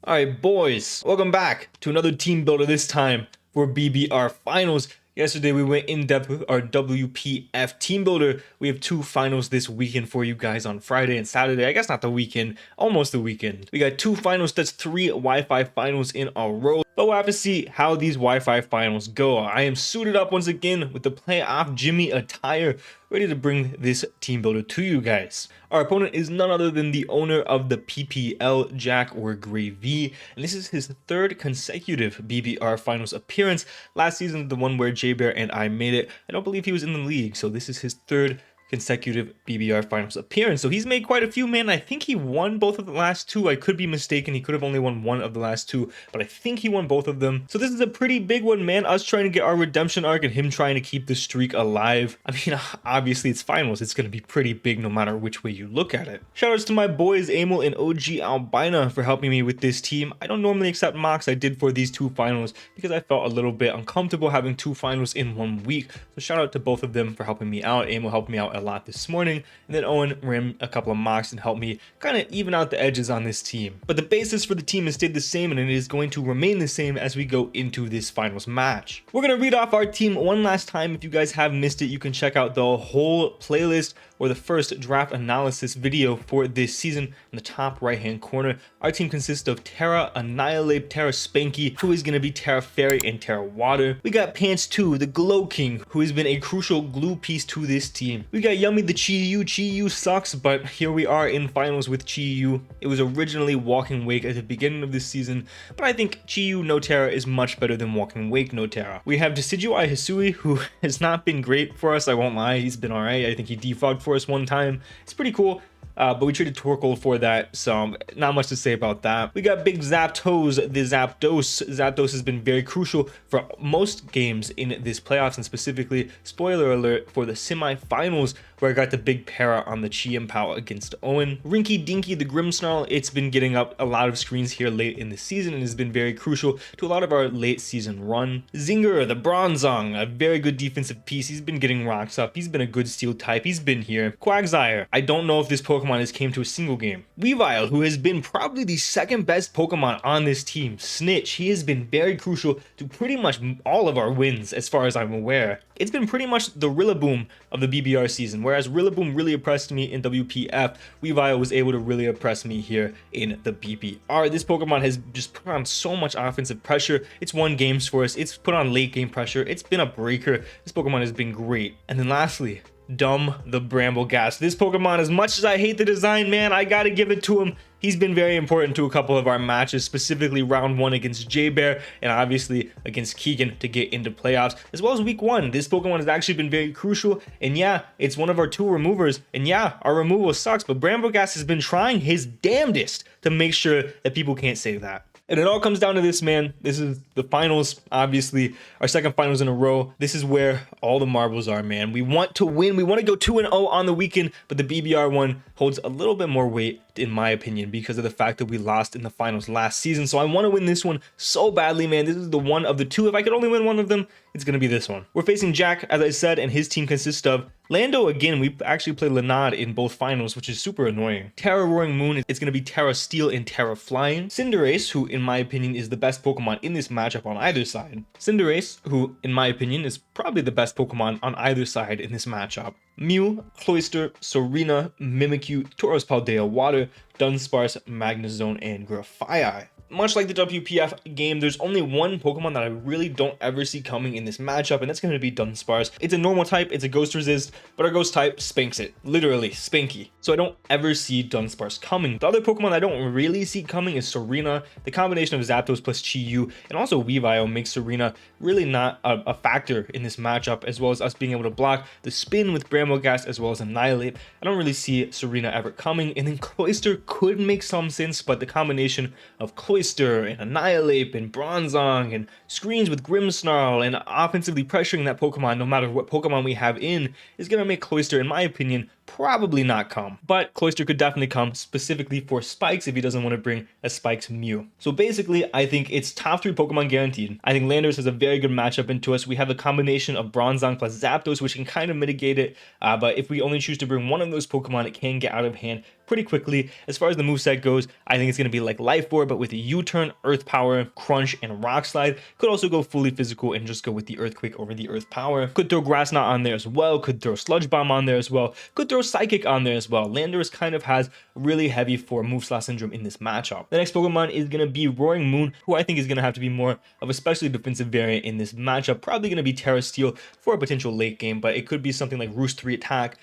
Alright boys, welcome back to another team builder, this time for BBR finals. Yesterday we went in depth with our WPF team builder. We have two finals this weekend for you guys on Friday and Saturday. I guess not the weekend, almost the weekend. We got two finals, that's three Wi-Fi finals in a row. But we'll have to see how these Wi-Fi finals go. I am suited up once again with the playoff Jimmy attire, ready to bring this team builder to you guys. Our opponent is none other than the owner of the PPL, Jack or Gray V, and this is his third consecutive BBR finals appearance. Last season, the one where J-Bear and I made it, I don't believe he was in the league, so this is his third consecutive BBR finals appearance. So he's made quite a few, man. I think he won both of the last two. I could be mistaken. He could have only won one of the last two, but I think he won both of them. So this is a pretty big one, man. Us trying to get our redemption arc and him trying to keep the streak alive. I mean, obviously it's finals. It's going to be pretty big no matter which way you look at it. Shoutouts to my boys Emil and OGalbina for helping me with this team. I don't normally accept mocks. I did for these two finals because I felt a little bit uncomfortable having two finals in 1 week. So shout out to both of them for helping me out. Emil helped me out a lot this morning, and then Owen ran a couple of mocks and helped me kind of even out the edges on this team. But the basis for the team has stayed the same, and it is going to remain the same as we go into this finals match. We're going to read off our team one last time. If you guys have missed it, you can check out the whole playlist or the first draft analysis video for this season in the top right hand corner. Our team consists of Terra, Annihilape, Terra Spanky, who is going to be Terra Fairy and Terra Water. We got Pants 2, the Glow King, who has been a crucial glue piece to this team. We got Yummy the Chi-Yu. Chi-Yu sucks, but here we are in finals with Chi-Yu. It was originally Walking Wake at the beginning of this season, but I think Chi-Yu no Terra is much better than Walking Wake no Terra. We have Decidueye Hisui, who has not been great for us, I won't lie. He's been alright. I think he defogged for us one time. It's pretty cool. But we traded Torkoal for that, so not much to say about that. We got Big Zapdos, the Zapdos. Zapdos has been very crucial for most games in this playoffs, and specifically, spoiler alert, for the semifinals, where I got the big para on the Chi Impao against Owen. Rinky Dinky, the Grimmsnarl, it's been getting up a lot of screens here late in the season and has been very crucial to a lot of our late season run. Zinger, the Bronzong, a very good defensive piece. He's been getting rocks up. He's been a good steel type. He's been here. Quagsire, I don't know if this Pokemon has came to a single game. Weavile, who has been probably the second best Pokemon on this team. Snitch, he has been very crucial to pretty much all of our wins as far as I'm aware. It's been pretty much the Rillaboom of the BBR season. Whereas Rillaboom really oppressed me in WPF, Weavile was able to really oppress me here in the BBR. This Pokemon has just put on so much offensive pressure. It's won games for us. It's put on late game pressure. It's been a breaker. This Pokemon has been great. And then lastly, Dumb the Brambleghast. This Pokemon, as much as I hate the design, man, I gotta give it to him. He's been very important to a couple of our matches, specifically round 1 against J-Bear and obviously against Keegan to get into playoffs, as well as week 1. This Pokemon has actually been very crucial, and yeah, it's one of our 2 removers, and yeah, our removal sucks, but Brambleghast has been trying his damnedest to make sure that people can't say that. And it all comes down to this, man. This is the finals, obviously, our second finals in a row. This is where all the marbles are, man. We want to win. We want to go 2-0 on the weekend, but the BBR one holds a little bit more weight, in my opinion, because of the fact that we lost in the finals last season. So I want to win this one so badly, man. This is the one of the two. If I could only win one of them, it's going to be this one. We're facing Jack, as I said, and his team consists of Lando. Again, we actually played Lanad in both finals, which is super annoying. Terra Roaring Moon, it's going to be Terra Steel and Terra Flying. Cinderace, who in my opinion is the best Pokemon in this matchup on either side. Cinderace, who in my opinion is probably the best Pokemon on either side in this matchup. Mew, Cloyster, Serena, Mimikyu, Tauros Paldea Water, Dunsparce, Magnezone, and Grafaiai. Much like the WPF game, there's only one Pokemon that I really don't ever see coming in this matchup, and that's going to be Dunsparce. It's a normal type, it's a Ghost Resist, but our Ghost type spanks it. Literally, spanky. So I don't ever see Dunsparce coming. The other Pokemon I don't really see coming is Serena. The combination of Zapdos plus Chi-Yu and also Weavile makes Serena really not a factor in this matchup, as well as us being able to block the spin with Brambleghast as well as Annihilape. I don't really see Serena ever coming, and then Cloyster could make some sense, but the combination of Cloyster and Annihilape and Bronzong and screens with Grimmsnarl and offensively pressuring that Pokemon no matter what Pokemon we have in is going to make Cloyster, in my opinion, probably not come. But Cloyster could definitely come specifically for Spikes if he doesn't want to bring a Spikes Mew. So basically, I think it's top 3 Pokemon guaranteed. I think Landorus has a very good matchup into us. We have a combination of Bronzong plus Zapdos, which can kind of mitigate it. But if we only choose to bring one of those Pokemon, it can get out of hand pretty quickly. As far as the moveset goes, I think it's going to be like Life Orb, but with a U-turn, Earth Power, Crunch, and Rock Slide. Could also go fully physical and just go with the Earthquake over the Earth Power. Could throw Grass Knot on there as well. Could throw Sludge Bomb on there as well. Could throw Psychic on there as well. Landorus kind of has really heavy for Move Slot Syndrome in this matchup. The next Pokemon is going to be Roaring Moon, who I think is going to have to be more of a specially defensive variant in this matchup. Probably going to be Terra Steel for a potential late game, but it could be something like Roost 3 attack.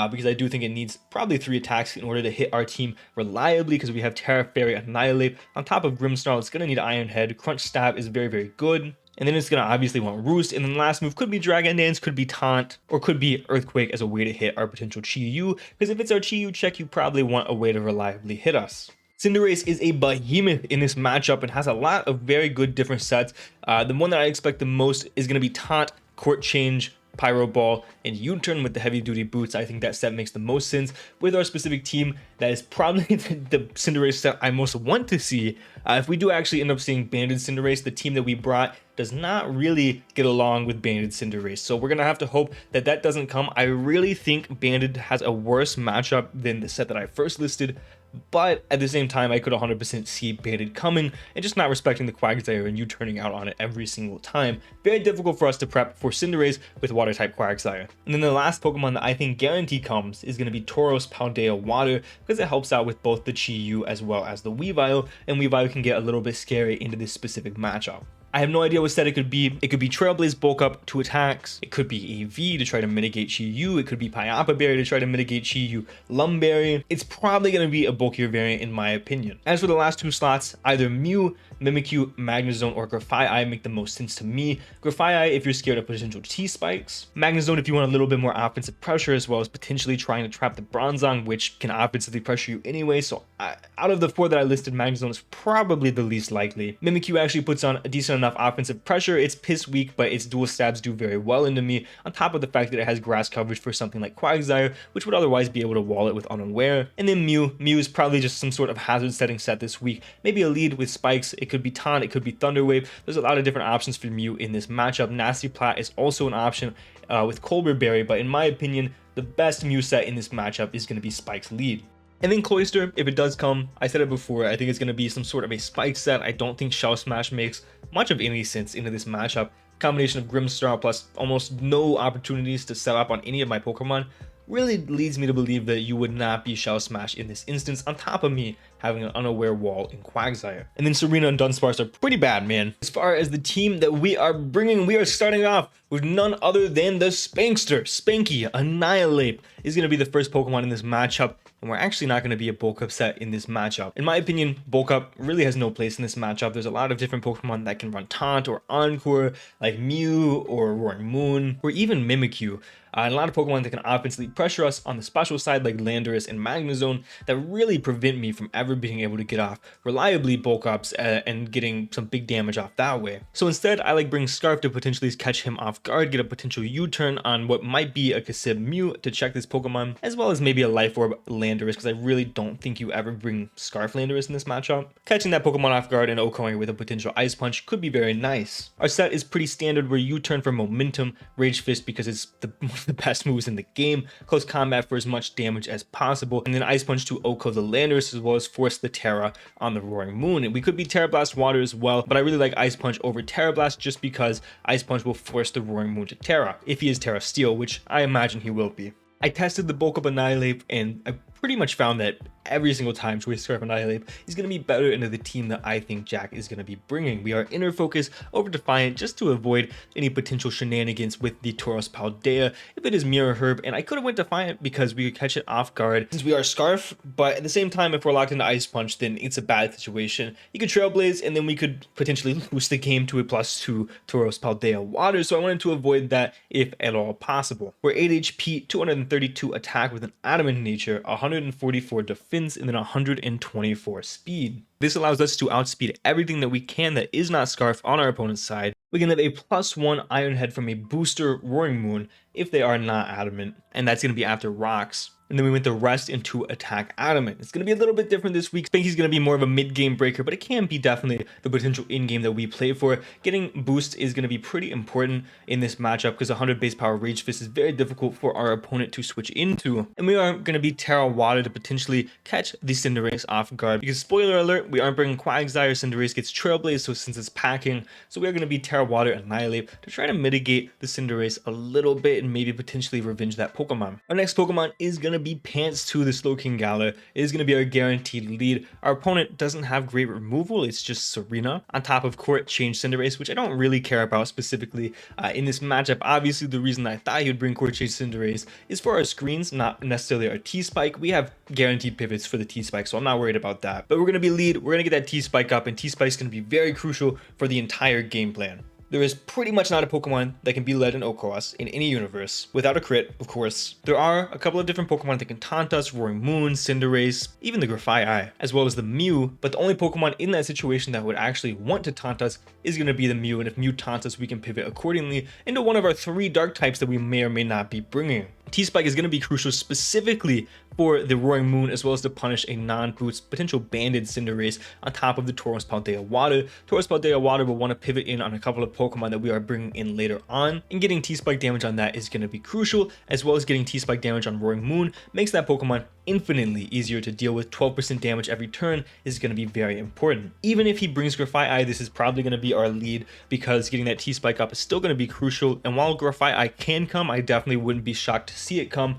Because I do think it needs probably 3 attacks in order to hit our team reliably, because we have Terra Fairy, Annihilape. On top of Grimmsnarl, it's going to need Iron Head. Crunch Stab is very, very good. And then it's going to obviously want Roost. And then the last move could be Dragon Dance, could be Taunt, or could be Earthquake as a way to hit our potential Chi-Yu. Because if it's our Chi-Yu check, you probably want a way to reliably hit us. Cinderace is a behemoth in this matchup and has a lot of very good different sets. The one that I expect the most is going to be Taunt, Court Change, Pyro Ball, and U-turn with the heavy duty boots. I think that set makes the most sense with our specific team. That is probably the Cinderace set I most want to see. If we do actually end up seeing Banded Cinderace, the team that we brought does not really get along with Banded Cinderace. So we're going to have to hope that that doesn't come. I really think Banded has a worse matchup than the set that I first listed. But at the same time, I could 100% see Banded coming and just not respecting the Quagsire and you turning out on it every single time. Very difficult for us to prep for Cinderace with Water-type Quagsire. And then the last Pokemon that I think guaranteed comes is going to be Tauros Paldea Water, because it helps out with both the Chi-Yu as well as the Weavile, and Weavile can get a little bit scary into this specific matchup. I have no idea what set it could be. It could be Trailblaze Bulk Up 2 attacks. It could be AV to try to mitigate Chi-Yu. It could be Pyapa Berry to try to mitigate Chi-Yu Lumberry. It's probably going to be a bulkier variant in my opinion. As for the last 2 slots, either Mew, Mimikyu, Magnezone, or Grafaiai make the most sense to me. Grafaiai if you're scared of potential T-Spikes. Magnezone if you want a little bit more offensive pressure, as well as potentially trying to trap the Bronzong, which can offensively pressure you anyway. So out of the 4 that I listed, Magnezone is probably the least likely. Mimikyu actually puts on a decent enough offensive pressure. It's piss weak, but its dual stabs do very well into me, on top of the fact that it has grass coverage for something like Quagsire, which would otherwise be able to wall it with Unaware. And then Mew is probably just some sort of hazard setting set this week. Maybe a lead with Spikes. It could be Taunt, it could be Thunder Wave. There's a lot of different options for Mew in this matchup. Nasty Plat is also an option with Colbur Berry, but in my opinion, the best Mew set in this matchup is going to be Spike's lead. And then Cloyster, if it does come, I said it before, I think it's going to be some sort of a Spike set. I don't think Shell Smash makes much of any sense into this matchup. Combination of Grimmsnarl plus almost no opportunities to set up on any of my Pokemon really leads me to believe that you would not be Shell Smash in this instance, on top of me having an Unaware wall in Quagsire. And then Serena and Dunsparce are pretty bad, man. As far as the team that we are bringing, we are starting off with none other than the Spankster. Spanky, Annihilape is going to be the first Pokemon in this matchup, and we're actually not going to be a bulk up set in this matchup. In my opinion, bulk up really has no place in this matchup. There's a lot of different Pokemon that can run Taunt or Encore, like Mew or Roaring Moon, or even Mimikyu. And a lot of Pokemon that can offensively pressure us on the special side like Landorus and Magnezone that really prevent me from ever being able to get off reliably bulk ups and getting some big damage off that way. So instead, I like bring Scarf to potentially catch him off guard, get a potential U-turn on what might be a Kasib Mew to check this Pokemon, as well as maybe a Life Orb Landorus, because I really don't think you ever bring Scarf Landorus in this matchup. Catching that Pokemon off guard and OHKOing with a potential Ice Punch could be very nice. Our set is pretty standard where U-turn for Momentum, Rage Fist because it's one of the best moves in the game, Close Combat for as much damage as possible, and then Ice Punch to OHKO the Landorus, as well as force the Terra on the Roaring Moon. And we could be Terra Blast Water as well, but I really like Ice Punch over Terra Blast just because Ice Punch will force the Roaring Moon to Terra, if he is Terra Steel, which I imagine he will be. I tested the bulk up Annihilape, and I pretty much found that every single time Choice Scarf Annihilape is going to be better into the team that I think Jack is going to be bringing. We are Inner Focus over Defiant just to avoid any potential shenanigans with the Tauros Paldea if it is Mirror Herb, and I could have went Defiant because we could catch it off guard since we are Scarf, but at the same time, if we're locked into Ice Punch, then it's a bad situation. You could Trailblaze, and then we could potentially lose the game to a +2 Tauros Paldea Water, so I wanted to avoid that if at all possible. We're 8 HP, 232 attack with an Adamant nature, 144 defense, and then 124 speed. This allows us to outspeed everything that we can that is not Scarf on our opponent's side. We can have a +1 Iron Head from a booster Roaring Moon if they are not Adamant, and that's going to be after Rocks. And then we went the rest into Attack Adamant. It's going to be a little bit different this week. Spanky's going to be more of a mid-game breaker, but it can be definitely the potential in-game that we play for. Getting boost is going to be pretty important in this matchup because 100 base power Rage Fist is very difficult for our opponent to switch into. And we are going to be Water to potentially catch the Cinderace off guard. Because spoiler alert, we aren't bringing Quagsire. Cinderace gets Trailblaze, so since it's packing, so we are going to be Water and Annihilape to try to mitigate the Cinderace a little bit and maybe potentially revenge that Pokemon. Our next Pokemon is going to be Pants 2, the Slowking-Galar. It is going to be our guaranteed lead. Our opponent doesn't have great removal, it's just Serena. On top of Court Change Cinderace, which I don't really care about specifically in this matchup. Obviously, the reason I thought he would bring Court Change Cinderace is for our screens, not necessarily our T-Spike. We have guaranteed pivots for the T-Spike, so I'm not worried about that. But we're going to be lead, we're going to get that T-Spike up, and T-Spike is going to be very crucial for the entire game plan. There is pretty much not a Pokemon that can be led in Okos in any universe without a crit, of course. There are a couple of different Pokemon that can taunt us, Roaring Moon, Cinderace, even the Grafaiai, as well as the Mew, but the only Pokemon in that situation that would actually want to taunt us is going to be the Mew, and if Mew taunts us, we can pivot accordingly into one of our 3 dark types that we may or may not be bringing. T-Spike is going to be crucial specifically for the Roaring Moon, as well as to punish a non-boost potential banded Cinderace on top of the Tauros Paldea Water. Tauros Paldea Water will want to pivot in on a couple of Pokemon that we are bringing in later on, and getting T-Spike damage on that is going to be crucial, as well as getting T-Spike damage on Roaring Moon makes that Pokemon infinitely easier to deal with. 12% damage every turn is going to be very important. Even if he brings Grafaiai, this is probably going to be our lead because getting that T-Spike up is still going to be crucial, and while Grafaiai can come, I definitely wouldn't be shocked to see it come.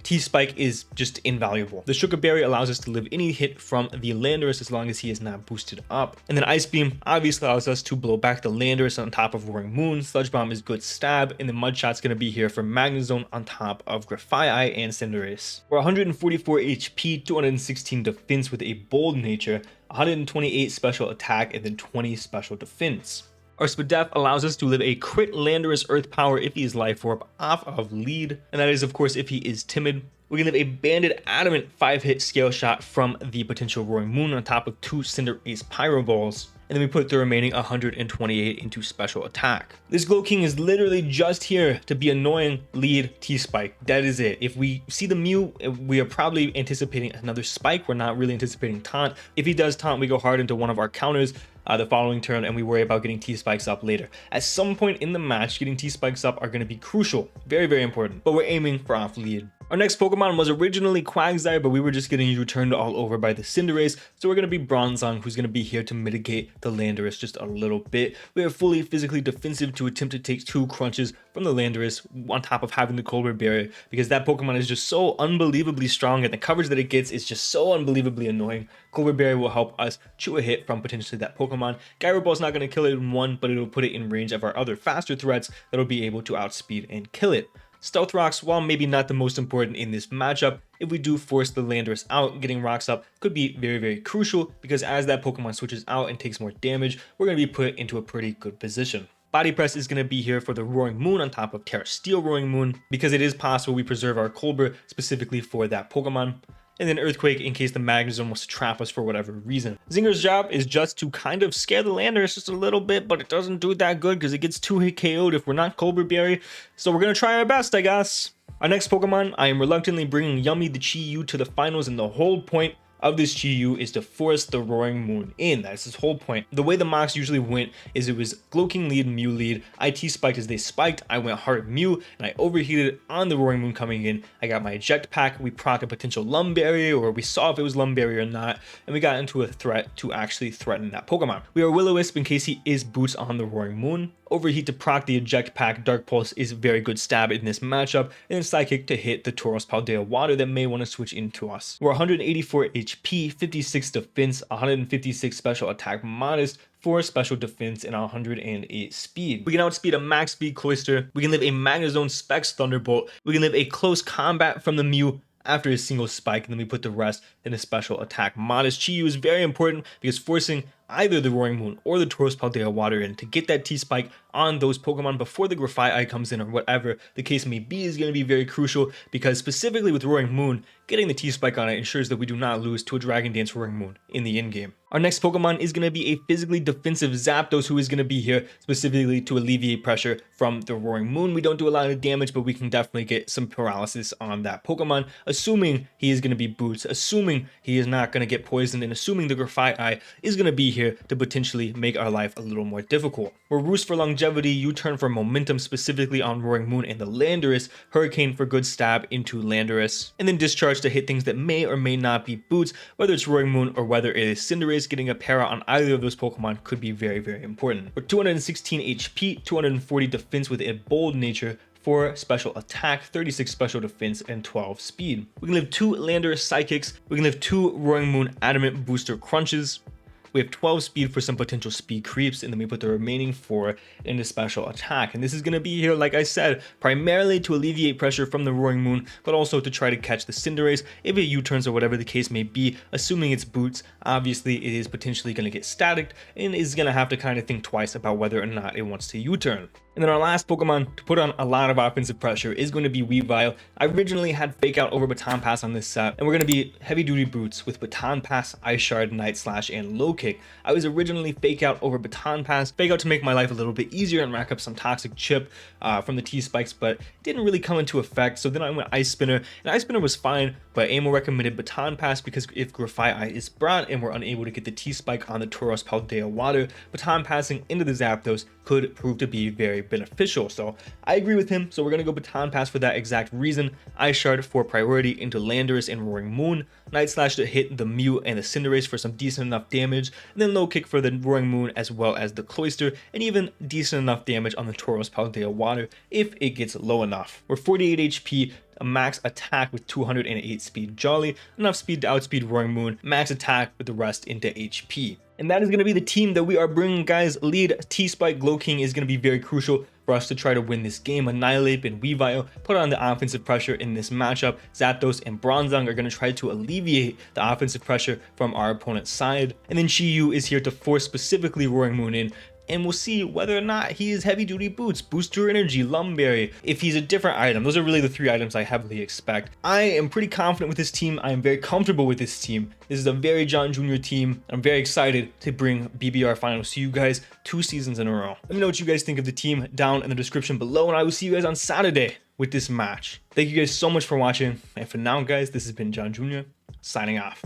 T-Spike is just invaluable. The Sugar Berry allows us to live any hit from the Landorus as long as he is not boosted up. And then Ice Beam obviously allows us to blow back the Landorus on top of Roaring Moon. Sludge Bomb is good stab, and the Mud Shot's going to be here for Magnezone on top of Grafaiai and Cinderace. We're 144 HP, 216 defense with a bold nature, 128 special attack, and then 20 special defense. Our Spadef allows us to live a crit Landorus Earth Power if he is Life Orb off of lead, and that is of course if he is timid. We can live a Banded Adamant 5-hit Scale Shot from the potential Roaring Moon on top of 2 Cinderace Pyro Balls, and then we put the remaining 128 into special attack. This Glow King is literally just here to be annoying lead T-Spike. That is it. If we see the Mew, we are probably anticipating another Spike. We're not really anticipating Taunt. If he does Taunt, we go hard into one of our counters the following turn, and we worry about getting T-Spikes up later. At some point in the match, getting T-Spikes up are going to be crucial. Very, very important. But we're aiming for off lead. Our next Pokemon was originally Quagsire, but we were just getting returned all over by the Cinderace, so we're going to be Bronzong, who's going to be here to mitigate the Landorus just a little bit. We are fully physically defensive to attempt to take 2 crunches from the Landorus on top of having the Colbert Barrier, because that Pokemon is just so unbelievably strong, and the coverage that it gets is just so unbelievably annoying. Colbert Barrier will help us chew a hit from potentially that Pokemon. Gyro Ball is not going to kill it in one, but it'll put it in range of our other faster threats that'll be able to outspeed and kill it. Stealth Rocks, while maybe not the most important in this matchup, if we do force the Landorus out, getting rocks up could be very, very crucial, because as that Pokemon switches out and takes more damage, we're going to be put into a pretty good position. Body Press is going to be here for the Roaring Moon on top of Terra Steel Roaring Moon, because it is possible we preserve our Colbert specifically for that Pokemon. And then Earthquake in case the Magnezone wants to trap us for whatever reason. Zinger's job is just to kind of scare the Landorus just a little bit, but it doesn't do that good because it gets 2-hit KO'd if we're not Colbert Berry. So we're going to try our best, I guess. Our next Pokemon, I am reluctantly bringing Yummy the Chi-Yu to the finals, and the whole point of this Chi-Yu is to force the Roaring Moon in. That's his whole point. The way the mocks usually went is it was Glow King lead, Mew lead. I T-spiked as they spiked. I went hard Mew, and I overheated on the Roaring Moon coming in. I got my eject pack. We proc a potential Lum Berry, or we saw if it was Lum Berry or not, and we got into a threat to actually threaten that Pokemon. We are Will-O-Wisp in case he is boots on the Roaring Moon. Overheat to proc the eject pack. Dark Pulse is a very good stab in this matchup, and then Psychic to hit the Tauros Paldea Water that may want to switch into us. We're 184 HP, 56 defense, 156 special attack modest, 4 special defense, and 108 speed. We can outspeed a max speed Cloyster. We can live a Magnezone Specs Thunderbolt. We can live a close combat from the Mew after a single spike, and then we put the rest in a special attack modest. Chi-Yu is very important because forcing either the Roaring Moon or the Tauros Paldea Water in to get that T-Spike on those Pokemon before the Grafaiai comes in, or whatever the case may be, is going to be very crucial, because specifically with Roaring Moon, getting the T-Spike on it ensures that we do not lose to a Dragon Dance Roaring Moon in the in-game. Our next Pokemon is going to be a physically defensive Zapdos, who is going to be here specifically to alleviate pressure from the Roaring Moon. We don't do a lot of damage, but we can definitely get some paralysis on that Pokemon, assuming he is going to be boots, assuming he is not going to get poisoned, and assuming the Grafaiai is going to be here to potentially make our life a little more difficult. We're Roost for longevity, U-turn for momentum, specifically on Roaring Moon and the Landorus, Hurricane for good stab into Landorus, and then Discharge to hit things that may or may not be boots, whether it's Roaring Moon or whether it is Cinderace. Getting a para on either of those Pokemon could be very, very important. For 216 HP, 240 defense with a bold nature, 4 special attack, 36 special defense, and 12 speed. We can live 2 Landorus Psychics, we can live 2 Roaring Moon Adamant Booster Crunches, we have 12 speed for some potential speed creeps, and then we put the remaining 4 into special attack. And this is going to be here, like I said, primarily to alleviate pressure from the Roaring Moon, but also to try to catch the Cinderace if it U-turns or whatever the case may be. Assuming it's boots, obviously it is potentially going to get staticked and is going to have to kind of think twice about whether or not it wants to U-turn. And then our last Pokemon to put on a lot of offensive pressure is going to be Weavile. I originally had Fake Out over Baton Pass on this set, and we're going to be heavy duty boots with Baton Pass, Ice Shard, Night Slash, and Low Kick. I was originally Fake Out over Baton Pass, Fake Out to make my life a little bit easier and rack up some Toxic Chip from the T-Spikes, but it didn't really come into effect. So then I went Ice Spinner, and Ice Spinner was fine, but Amo recommended Baton Pass because if Grafaiai is brought and we're unable to get the T-Spike on the Tauros Paldea Water, Baton Passing into the Zapdos could prove to be very beneficial. So I agree with him, so we're going to go Baton Pass for that exact reason. Ice Shard for priority into Landorus and Roaring Moon, Night Slash to hit the Mew and the Cinderace for some decent enough damage, and then Low Kick for the Roaring Moon as well as the Cloyster, and even decent enough damage on the Tauros Paldea Water if it gets low enough. We're 48 HP, a max attack with 208 speed Jolly, enough speed to outspeed Roaring Moon, max attack with the rest into HP. And that is going to be the team that we are bringing, guys. Lead T-Spike Glow King is going to be very crucial for us to try to win this game. Annihilape and Weavile put on the offensive pressure in this matchup. Zapdos and Bronzong are going to try to alleviate the offensive pressure from our opponent's side. And then Shiyu is here to force specifically Roaring Moon in, and we'll see whether or not he is heavy duty boots, booster energy, Lumberry, if he's a different item. Those are really the 3 items I heavily expect. I am pretty confident with this team. I am very comfortable with this team. This is a very John Jr. team. I'm very excited to bring BBR finals to you guys 2 seasons in a row. Let me know what you guys think of the team down in the description below, and I will see you guys on Saturday with this match. Thank you guys so much for watching, and for now, guys, this has been John Jr. signing off.